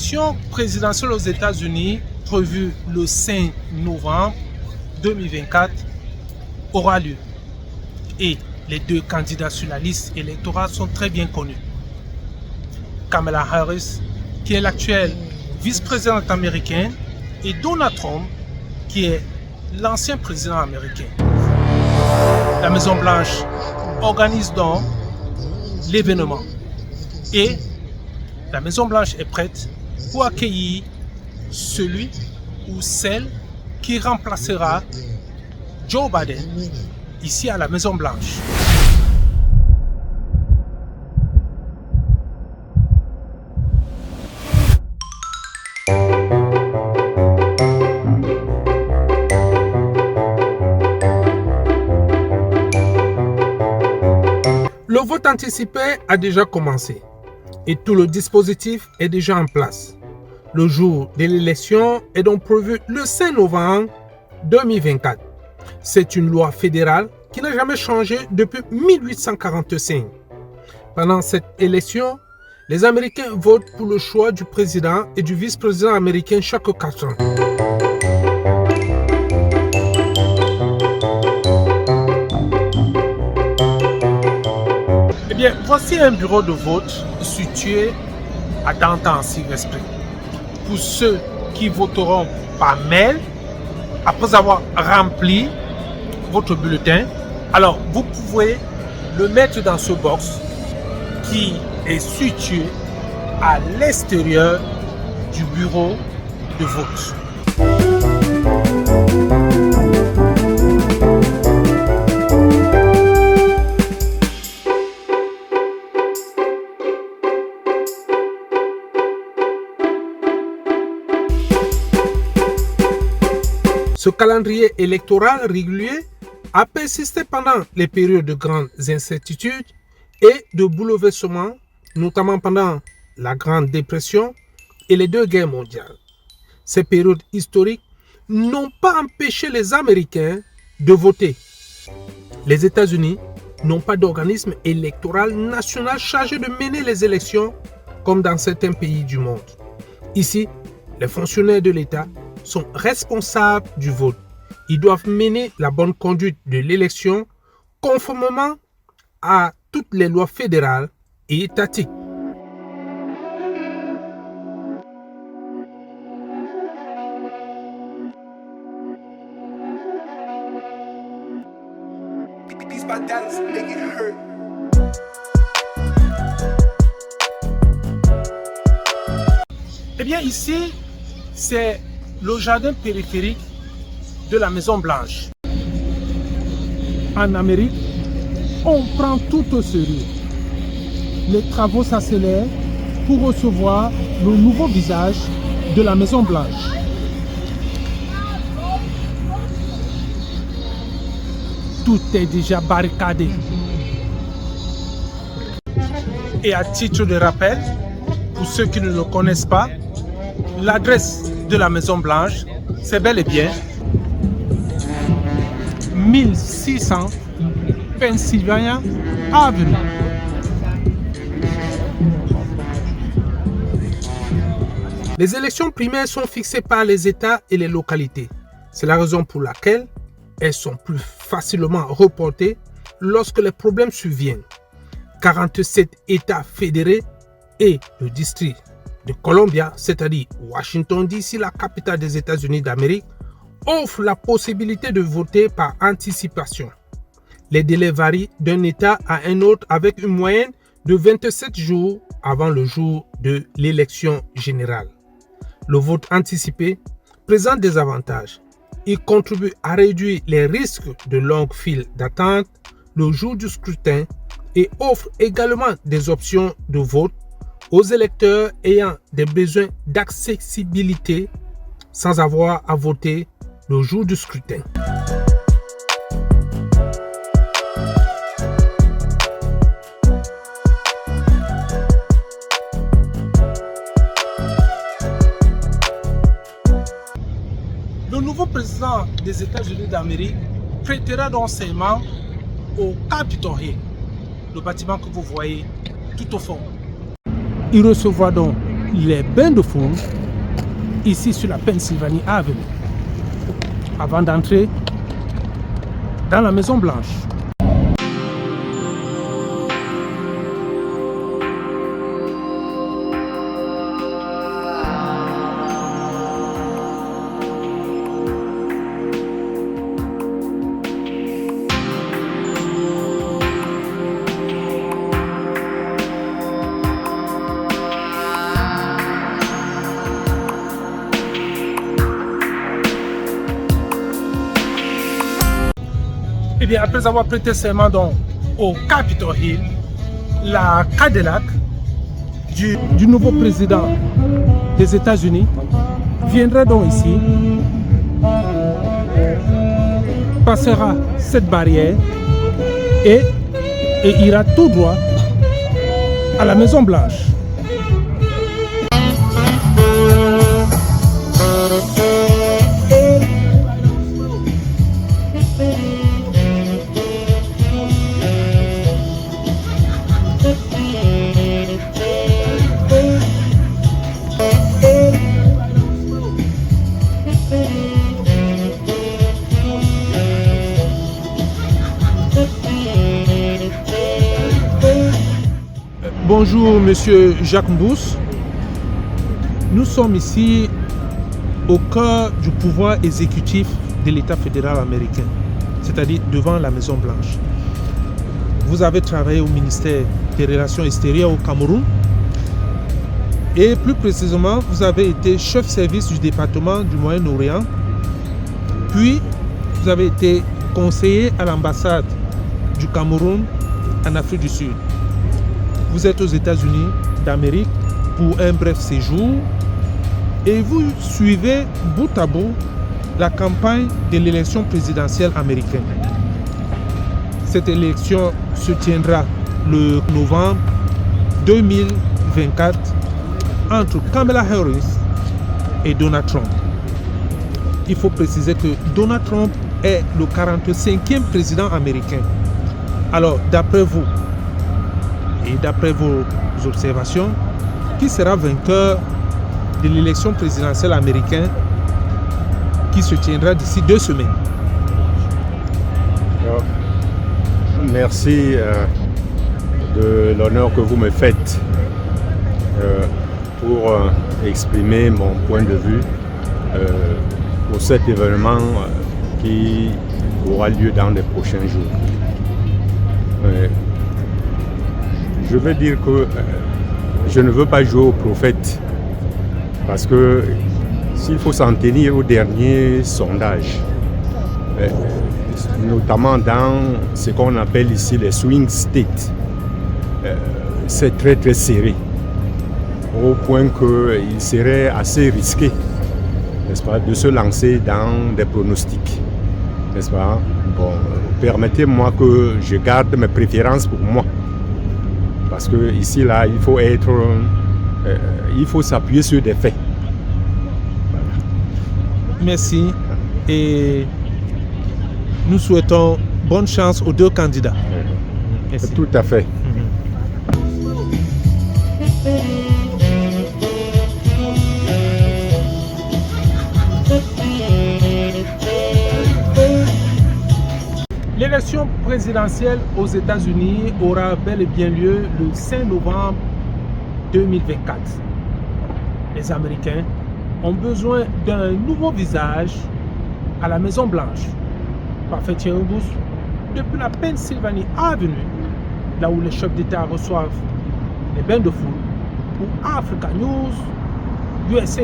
L'élection présidentielle aux États-Unis, prévue le 5 novembre 2024, aura lieu. Et les deux candidats sur la liste électorale sont très bien connus. Kamala Harris, qui est l'actuelle vice-présidente américaine, et Donald Trump, qui est l'ancien président américain. La Maison-Blanche organise donc l'événement et la Maison-Blanche est prête pour accueillir celui ou celle qui remplacera Joe Biden ici à la Maison-Blanche. Le vote anticipé a déjà commencé et tout le dispositif est déjà en place. Le jour de l'élection est donc prévu le 5 novembre 2024. C'est une loi fédérale qui n'a jamais changé depuis 1845. Pendant cette élection, les Américains votent pour le choix du président et du vice-président américain chaque 4 ans. Eh bien, voici un bureau de vote situé à Downtown-Silver-Spring. Pour ceux qui voteront par mail, après avoir rempli votre bulletin, alors vous pouvez le mettre dans ce box qui est situé à l'extérieur du bureau de vote. Ce calendrier électoral régulier a persisté pendant les périodes de grandes incertitudes et de bouleversements, notamment pendant la Grande Dépression et les 2 guerres mondiales. Ces périodes historiques n'ont pas empêché les Américains de voter. Les États-Unis n'ont pas d'organisme électoral national chargé de mener les élections comme dans certains pays du monde. Ici, les fonctionnaires de l'État sont responsables du vote. Ils doivent mener la bonne conduite de l'élection conformément à toutes les lois fédérales et étatiques. Eh bien, ici, c'est le jardin périphérique de la Maison-Blanche. En Amérique, on prend tout au sérieux. Les travaux s'accélèrent pour recevoir le nouveau visage de la Maison-Blanche. Tout est déjà barricadé. Et à titre de rappel, pour ceux qui ne le connaissent pas, l'adresse de la Maison-Blanche, c'est bel et bien 1600 Pennsylvania Avenue. Les élections primaires sont fixées par les États et les localités. C'est la raison pour laquelle elles sont plus facilement reportées lorsque les problèmes surviennent. 47 États fédérés et le district de Columbia, c'est-à-dire Washington DC, la capitale des États-Unis d'Amérique, offre la possibilité de voter par anticipation. Les délais varient d'un État à un autre avec une moyenne de 27 jours avant le jour de l'élection générale. Le vote anticipé présente des avantages. Il contribue à réduire les risques de longues files d'attente le jour du scrutin et offre également des options de vote aux électeurs ayant des besoins d'accessibilité sans avoir à voter le jour du scrutin. Le nouveau président des États-Unis d'Amérique prêtera donc serment au Capitol Hill, le bâtiment que vous voyez tout au fond. Il recevra donc les bains de foule ici sur la Pennsylvania Avenue avant d'entrer dans la Maison Blanche. Eh bien, après avoir prêté serment donc au Capitol Hill, la Cadillac du nouveau président des États-Unis viendra donc ici, passera cette barrière et ira tout droit à la Maison Blanche. Bonjour Monsieur Jacques Mbous. Nous sommes ici au cœur du pouvoir exécutif de l'État fédéral américain, c'est-à-dire devant la Maison Blanche. Vous avez travaillé au ministère des Relations extérieures au Cameroun et plus précisément, vous avez été chef service du département du Moyen-Orient, puis vous avez été conseiller à l'ambassade du Cameroun en Afrique du Sud. Vous êtes aux États-Unis d'Amérique pour un bref séjour et vous suivez bout à bout la campagne de l'élection présidentielle américaine. Cette élection se tiendra le novembre 2024 entre Kamala Harris et Donald Trump. Il faut préciser que Donald Trump est le 45e président américain. Alors, d'après vous, et d'après vos observations, qui sera vainqueur de l'élection présidentielle américaine qui se tiendra d'ici 2 semaines? Merci de l'honneur que vous me faites pour exprimer mon point de vue pour cet événement qui aura lieu dans les prochains jours. Je veux dire que je ne veux pas jouer au prophète parce que s'il faut s'en tenir aux derniers sondages, notamment dans ce qu'on appelle ici les swing states, c'est très très serré au point qu'il serait assez risqué, n'est-ce pas, de se lancer dans des pronostics, n'est-ce pas? Bon, permettez-moi que je garde mes préférences pour moi. Parce que ici, là, il faut s'appuyer sur des faits. Voilà. Merci et nous souhaitons bonne chance aux 2 candidats. Merci. Tout à fait. L'élection présidentielle aux États-Unis aura bel et bien lieu le 5 novembre 2024. Les Américains ont besoin d'un nouveau visage à la Maison Blanche. Parfait Thierry Mbous, depuis la Pennsylvania Avenue, là où les chefs d'État reçoivent les bains de foule, pour Africa News USA.